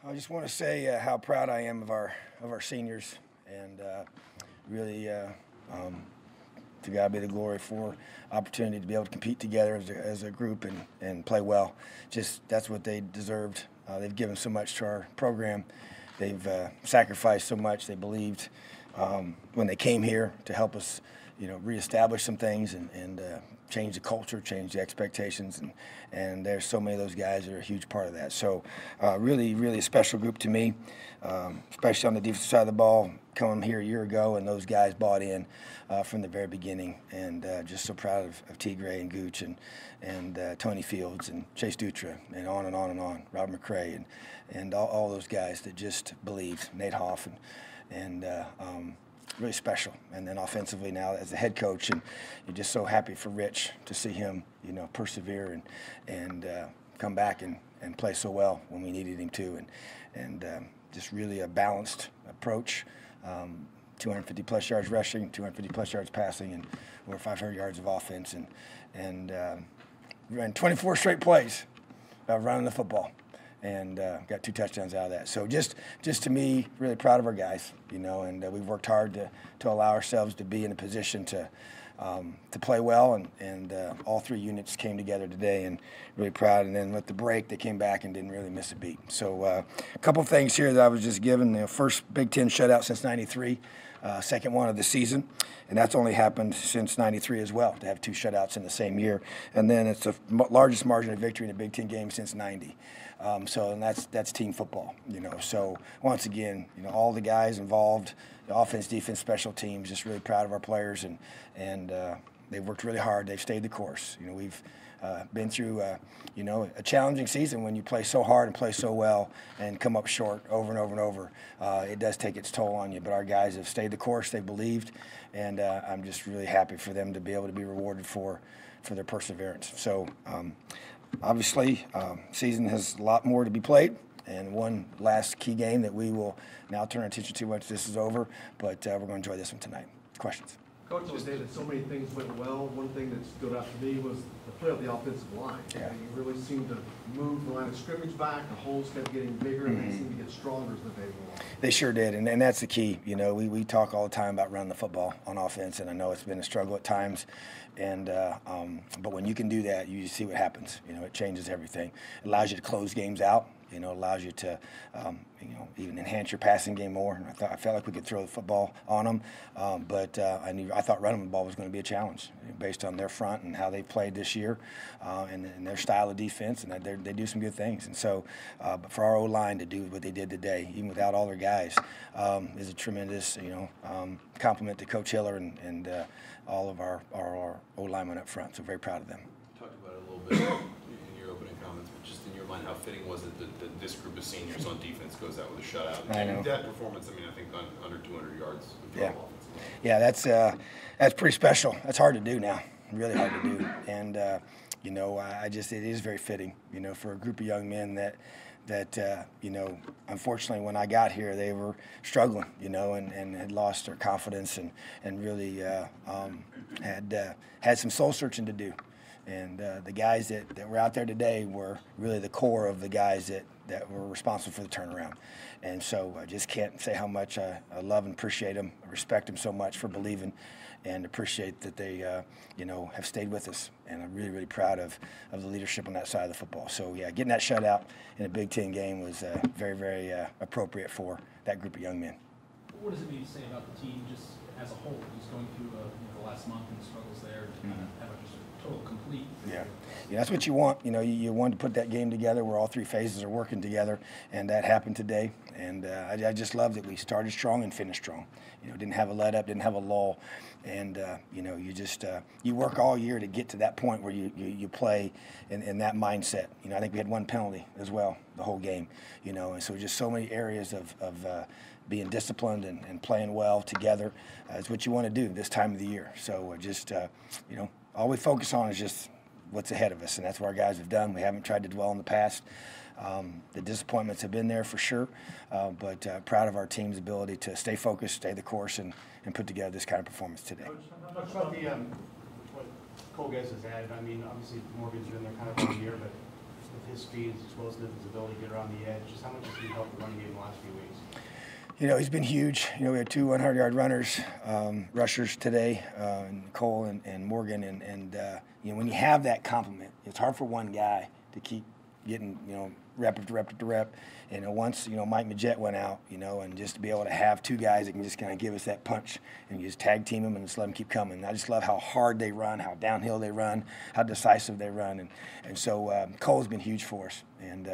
I just want to say how proud I am of our seniors, and really, to God be the glory for opportunity to be able to compete together as a group and play well. Just that's what they deserved. They've given so much to our program. They've sacrificed so much. They believed when they came here to help us, reestablish some things and change the culture, change the expectations, and there's so many of those guys that are a huge part of that. So really, really a special group to me, especially on the defensive side of the ball. Coming here a year ago, and those guys bought in from the very beginning, and just so proud of T. Gray and Gooch and Tony Fields and Chase Dutra and on and on and on, Robert McCray and all those guys that just believed, Nate Hoff and really special. And then offensively now as the head coach, and you're just so happy for Rich to see him, persevere and come back and play so well when we needed him to, and just really a balanced approach. 250 plus yards rushing, 250 plus yards passing, and over 500 yards of offense, and ran 24 straight plays running the football, and got 2 touchdowns out of that. So just to me, really proud of our guys, and we've worked hard to allow ourselves to be in a position to play well, and all 3 units came together today, and really proud. And then with the break, they came back and didn't really miss a beat. So a couple of things here that I was just given. First Big Ten shutout since '93, second one of the season, and that's only happened since '93 as well, to have 2 shutouts in the same year. And then it's the largest margin of victory in a Big Ten game since '90. And that's team football, So once again, all the guys involved, the offense, defense, special teams, just really proud of our players, and they've worked really hard. They've stayed the course. We've been through, a challenging season when you play so hard and play so well and come up short over and over and over. It does take its toll on you, but our guys have stayed the course. They believed, and I'm just really happy for them to be able to be rewarded for their perseverance. So obviously, season has a lot more to be played, and one last key game that we will now turn our attention to once this is over, but we're going to enjoy this one tonight. Questions? Coach, you say that so many things went well. One thing that stood out to me was the play of the offensive line. Yeah. You really seemed to move the line of scrimmage back. The holes kept getting bigger, and they seemed to get stronger as the day went on. They sure did, and that's the key. We talk all the time about running the football on offense, and I know it's been a struggle at times. And but when you can do that, you see what happens. It changes everything. It allows you to close games out. It allows you to, even enhance your passing game more. And I felt like we could throw the football on them, but I thought running the ball was going to be a challenge based on their front and how they played this year, and their style of defense, and they do some good things. And so, but for our O-line to do what they did today, even without all their guys, is a tremendous, compliment to Coach Hiller and all of our O-linemen up front. So very proud of them. Talked about it a little bit in your opening comments, but just in your mind, how fitting was it that this group of seniors on defense goes out with a shutout? I know. That performance, I think under 200 yards. Yeah, that's pretty special. That's hard to do now, really hard to do. And it is very fitting, for a group of young men that unfortunately when I got here they were struggling, and had lost their confidence and really had some soul searching to do. And the guys that were out there today were really the core of the guys that were responsible for the turnaround. And so I just can't say how much I love and appreciate them. I respect them so much for believing, and appreciate that they have stayed with us. And I'm really, really proud of the leadership on that side of the football. So, yeah, getting that shutout in a Big Ten game was very, very appropriate for that group of young men. What does it mean to say about the team just as a whole, just going through the last month and the struggles there, to kind of have just a total complete? Yeah, that's what you want. You want to put that game together where all 3 phases are working together, and that happened today. And I just love that we started strong and finished strong. Didn't have a let up, didn't have a lull, and you work all year to get to that point where you play in that mindset. I think we had 1 penalty as well the whole game. And so just so many areas of being disciplined and playing well together is what you want to do this time of the year. So all we focus on is just what's ahead of us, and that's what our guys have done. We haven't tried to dwell on the past. The disappointments have been there for sure, but proud of our team's ability to stay focused, stay the course, and put together this kind of performance today. Coach, about what Cole Guess has added, obviously Morgan's been there kind of all year, but with his speed, his explosiveness, his ability to get around the edge? Just how much has he helped the running game in the last few weeks? He's been huge. We had 2 100-yard runners, rushers today, Cole and Morgan. And when you have that complement, it's hard for one guy to keep getting, rep after rep after rep. And once, Mike Majette went out, and just to be able to have 2 guys that can just kind of give us that punch and you just tag team them and just let them keep coming. And I just love how hard they run, how downhill they run, how decisive they run. And so Cole's been huge for us. And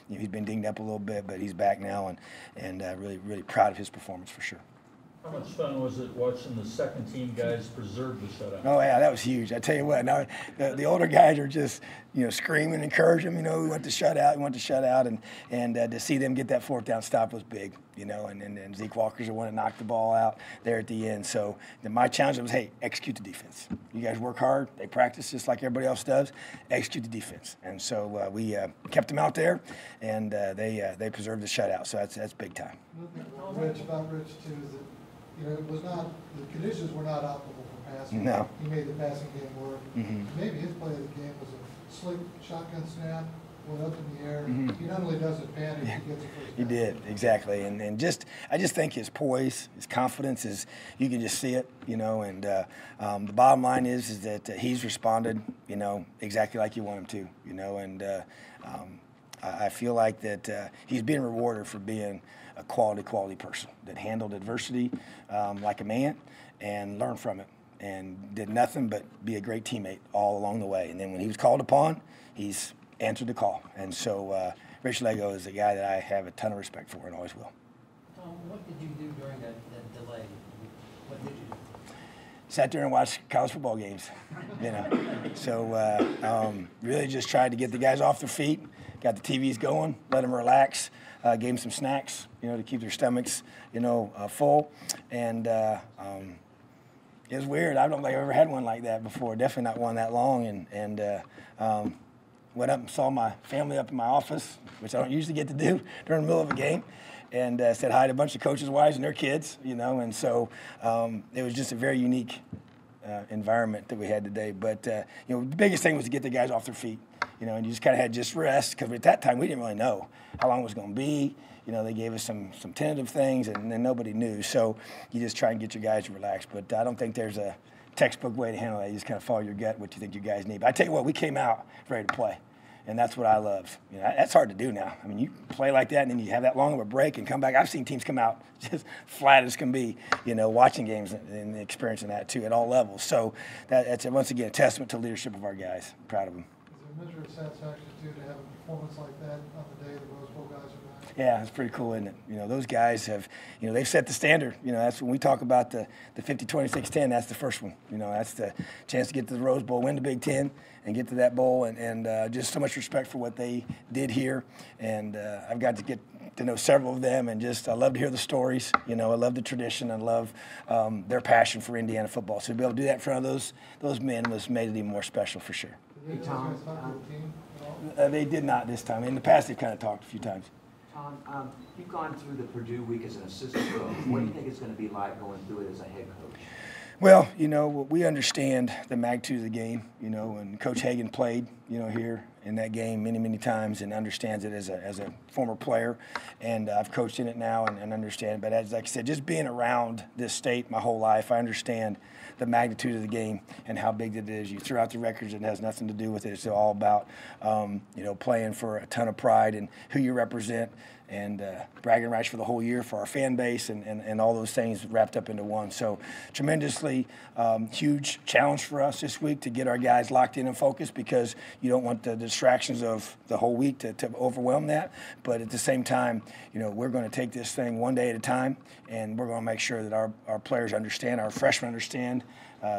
he's been dinged up a little bit, but he's back now, and really, really proud of his performance for sure. How much fun was it watching the second team guys preserve the shutout? Oh yeah, that was huge. I tell you what, now the older guys are just screaming, encourage them. We want to shut out, and to see them get that 4th down stop was big. And Zeke Walker's the one that knocked the ball out there at the end. So my challenge was, hey, execute the defense. You guys work hard. They practice just like everybody else does. Execute the defense. And so we kept them out there, and they preserved the shutout. So that's big time. Rich too is that. It was not, the conditions were not optimal for passing. No. He made the passing game work. Mm-hmm. Maybe his play of the game was a slick shotgun snap, went up in the air. Mm-hmm. He not only doesn't panic, he gets a first He down. did, exactly. And I just think his poise, his confidence is, you can just see it, and the bottom line is that he's responded, exactly like you want him to, and I feel like that he's being rewarded for being a quality person that handled adversity like a man and learned from it and did nothing but be a great teammate all along the way. And then when he was called upon, he's answered the call. And so Rich Lego is a guy that I have a ton of respect for and always will. Tom, what did you do during that delay? What did you do? Sat there and watched college football games, So really just tried to get the guys off their feet, got the TVs going, let them relax, gave them some snacks, to keep their stomachs, full. And it was weird. I don't think I've ever had one like that before. Definitely not one that long. And went up and saw my family up in my office, which I don't usually get to do during the middle of a game. And said hi to a bunch of coaches' wives and their kids, and so it was just a very unique environment that we had today. But, the biggest thing was to get the guys off their feet, and you just kind of had just rest, because at that time we didn't really know how long it was going to be. They gave us some tentative things, and then nobody knew. So you just try and get your guys to relax. But I don't think there's a textbook way to handle that. You just kind of follow your gut, what you think your guys need. But I tell you what, we came out ready to play. And that's what I love. That's hard to do now. I mean, you play like that, and then you have that long of a break and come back. I've seen teams come out just flat as can be, watching games and experiencing that, too, at all levels. So that's, once again, a testament to the leadership of our guys. I'm proud of them. Is there a measure of satisfaction, too, to have a performance like that on the day the Rose Bowl guys are back? Yeah, it's pretty cool, isn't it? Those guys have, they've set the standard. That's when we talk about the 50-26-10, that's the first one. That's the chance to get to the Rose Bowl, win the Big Ten, and get to that bowl, and just so much respect for what they did here. And I've got to get to know several of them, and just I love to hear the stories. I love the tradition. I love their passion for Indiana football. So to be able to do that in front of those men was made it even more special for sure. Did those guys talk to the team at all? They did not this time. In the past, they've kind of talked a few times. Tom, you've gone through the Purdue week as an assistant coach. What do you think it's going to be like going through it as a head coach? Well, we understand the magnitude of the game, and Coach Hagan played, here in that game many, many times and understands it as a former player. And I've coached in it now and understand it. But as like I said, just being around this state my whole life, I understand the magnitude of the game and how big it is. You threw out the records, it has nothing to do with it. It's all about, playing for a ton of pride and who you represent, and bragging rights for the whole year for our fan base, and all those things wrapped up into one. So tremendously huge challenge for us this week to get our guys locked in and focused, because you don't want the distractions of the whole week to overwhelm that. But at the same time, we're going to take this thing one day at a time, and we're going to make sure that our players understand, our freshmen understand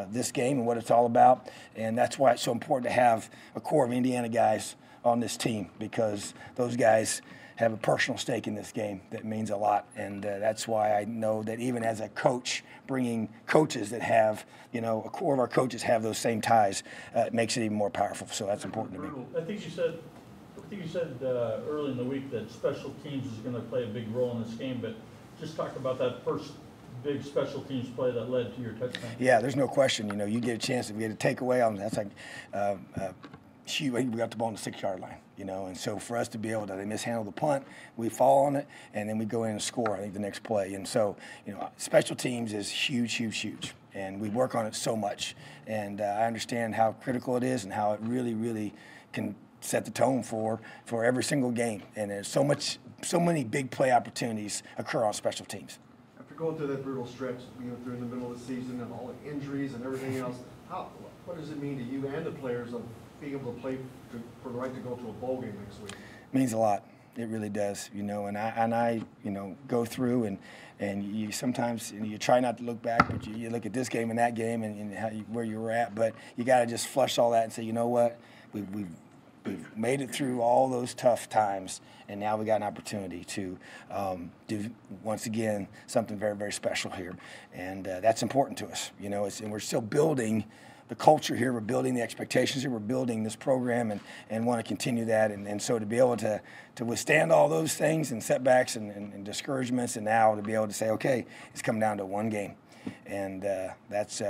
this game and what it's all about. And that's why it's so important to have a core of Indiana guys on this team, because those guys have a personal stake in this game that means a lot. And that's why I know that even as a coach, bringing coaches that have, a core of our coaches have those same ties, makes it even more powerful. So that's important to me. I think you said early in the week that special teams is going to play a big role in this game, but just talk about that first big special teams play that led to your touchdown. Yeah, there's no question. You get a chance to get a takeaway on that's like shoot, we got the ball on the 6-yard line, you know, and so for us to be able to, they mishandle the punt, we fall on it, and then we go in and score, I think, the next play. And so, you know, special teams is huge, huge, huge, and we work on it so much. And I understand how critical it is and how it really, really can set the tone for every single game. And there's so many big play opportunities occur on special teams. After going through that brutal stretch, you know, during the middle of the season and all the injuries and everything else, what does it mean to you and the players of being able to play for the right to go to a bowl game next week? It means a lot. It really does, you know. And I you know, go through and you sometimes you try not to look back, but you look at this game and that game and how where you were at. But you got to just flush all that and say, you know what, we've made it through all those tough times, and now we got an opportunity to do, once again, something very, very special here. And that's important to us, you know, and we're still building the culture here. We're building the expectations here. We're building this program and want to continue that. And so to be able to withstand all those things and setbacks and discouragements, and now to be able to say, okay, it's come down to one game. And that's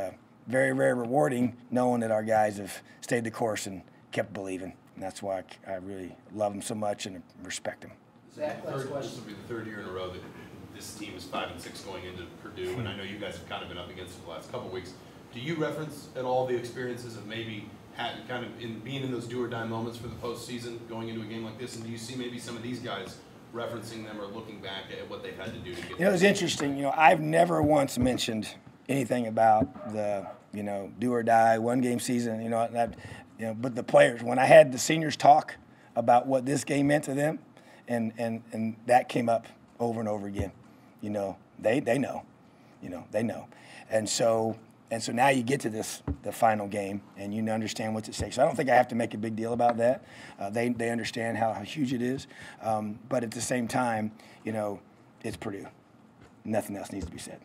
very, very rewarding, knowing that our guys have stayed the course and kept believing. And that's why I really love them so much and respect them. Zach, last This question. will be the third year in a row that this team is 5-6 going into Purdue, and I know you guys have kind of been up against it the last couple of weeks. Do you reference at all the experiences of maybe kind of being in those do-or-die moments for the postseason going into a game like this? And do you see maybe some of these guys referencing them or looking back at what they've had to do to get? You know, it's interesting. You know, I've never once mentioned anything about the, you know, do-or-die one-game season. You know, but the players, when I had the seniors talk about what this game meant to them, and that came up over and over again. You know, they know. You know, they know. And so now you get to the final game, and you understand what's at stake. So I don't think I have to make a big deal about that. They understand how huge it is. But at the same time, you know, it's Purdue. Nothing else needs to be said.